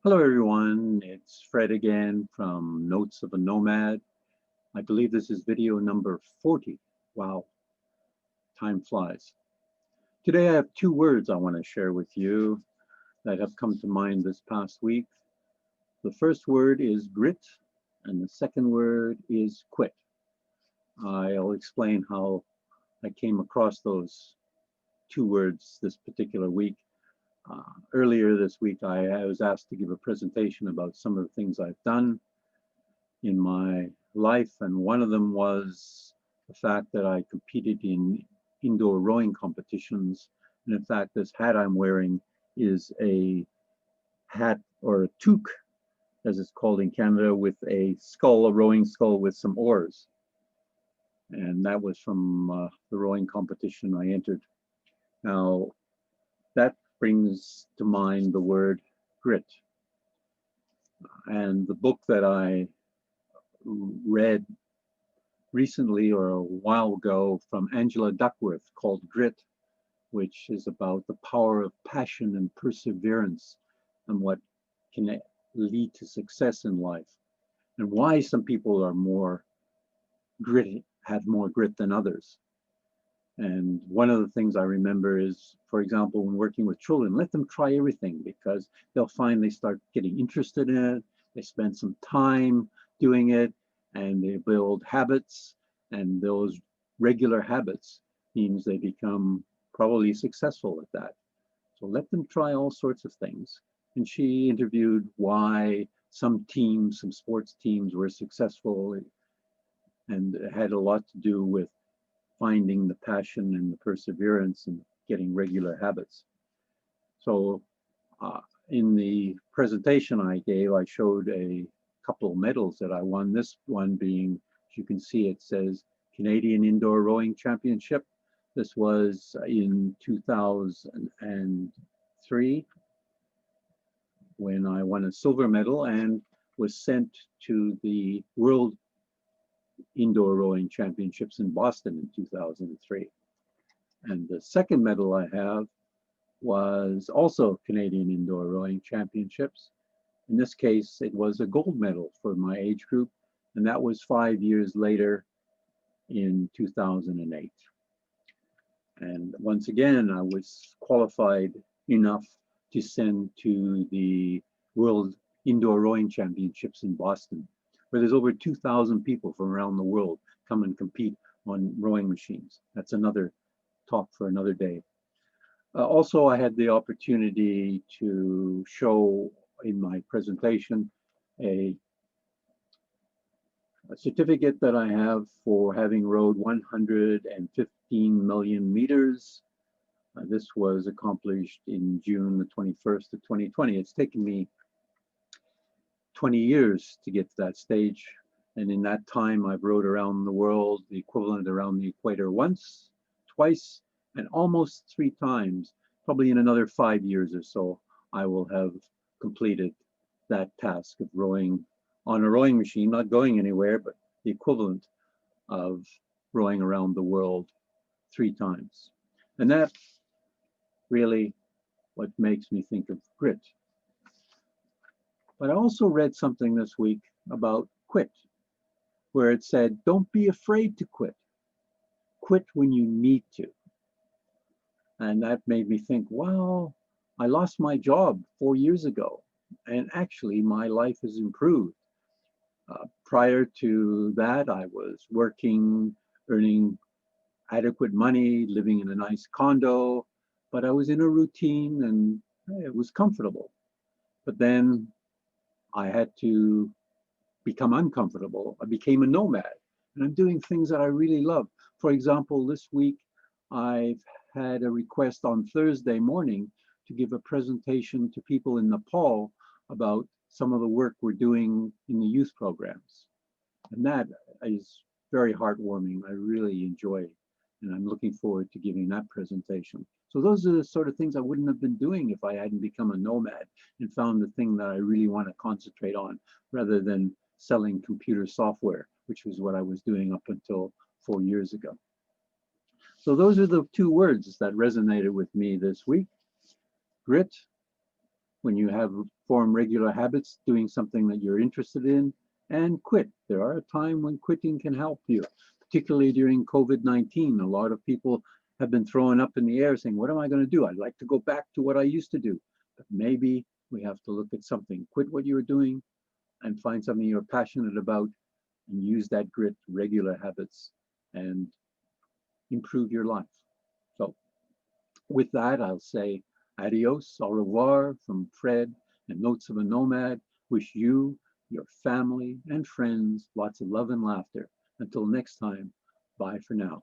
Hello everyone, it's Fred again from Notes of a Nomad. I believe this is video number 40. Wow, time flies. Today I have two words I want to share with you that have come to mind this past week. The first word is grit and the second word is quit. I'll explain how I came across those two words this particular week. Earlier this week, I was asked to give a presentation about some of the things I've done in my life, and one of them was the fact that I competed in indoor rowing competitions. And in fact, this hat I'm wearing is a hat or a toque, as it's called in Canada, with a skull, a rowing skull with some oars. And that was from the rowing competition I entered. Now, that brings to mind the word grit. And the book that I read recently or a while ago from Angela Duckworth called Grit, which is about the power of passion and perseverance and what can lead to success in life, and why some people are more gritty, have more grit than others. And one of the things I remember is, for example, when working with children, let them try everything because they'll find they start getting interested in it. They spend some time doing it and they build habits, and those regular habits means they become probably successful at that. So let them try all sorts of things. And she interviewed why some teams, some sports teams were successful, and it had a lot to do with finding the passion and the perseverance and getting regular habits. So in the presentation I gave, I showed a couple of medals that I won. This one being, as you can see, it says Canadian Indoor Rowing Championship. This was in 2003 when I won a silver medal and was sent to the World Indoor Rowing Championships in Boston in 2003. And the second medal I have was also Canadian Indoor Rowing Championships. In this case, it was a gold medal for my age group, and that was 5 years later in 2008. And once again, I was qualified enough to send to the World Indoor Rowing Championships in Boston, where there's over 2,000 people from around the world come and compete on rowing machines. That's another talk for another day. Also, I had the opportunity to show in my presentation a certificate that I have for having rowed 115 million meters. This was accomplished in June the 21st of 2020. It's taken me 20 years to get to that stage. And in that time, I've rowed around the world, the equivalent around the equator once, twice, and almost 3 times. Probably in another 5 years or so, I will have completed that task of rowing on a rowing machine, not going anywhere, but the equivalent of rowing around the world 3 times. And that's really what makes me think of grit. But I also read something this week about quit, where it said, don't be afraid to quit. Quit when you need to. And that made me think, well, I lost my job 4 years ago, and actually my life has improved. Prior to that, I was working, earning adequate money, living in a nice condo, but I was in a routine and it was comfortable. But then I had to become uncomfortable. I became a nomad, and I'm doing things that I really love. For example, this week, I've had a request on Thursday morning to give a presentation to people in Nepal about some of the work we're doing in the youth programs. And that is very heartwarming. I really enjoy it, and I'm looking forward to giving that presentation. So those are the sort of things I wouldn't have been doing if I hadn't become a nomad and found the thing that I really want to concentrate on, rather than selling computer software, which was what I was doing up until 4 years ago. So those are the two words that resonated with me this week: grit when you have form regular habits, doing something that you're interested in, and quit. There are a time when quitting can help you, particularly during COVID-19. A lot of people have been throwing up in the air saying, what am I going to do? I'd like to go back to what I used to do. But maybe we have to look at something. Quit what you're doing and find something you're passionate about and use that grit, regular habits, and improve your life. So with that, I'll say adios, au revoir from Fred and Notes of a Nomad. Wish you, your family, and friends lots of love and laughter. Until next time, bye for now.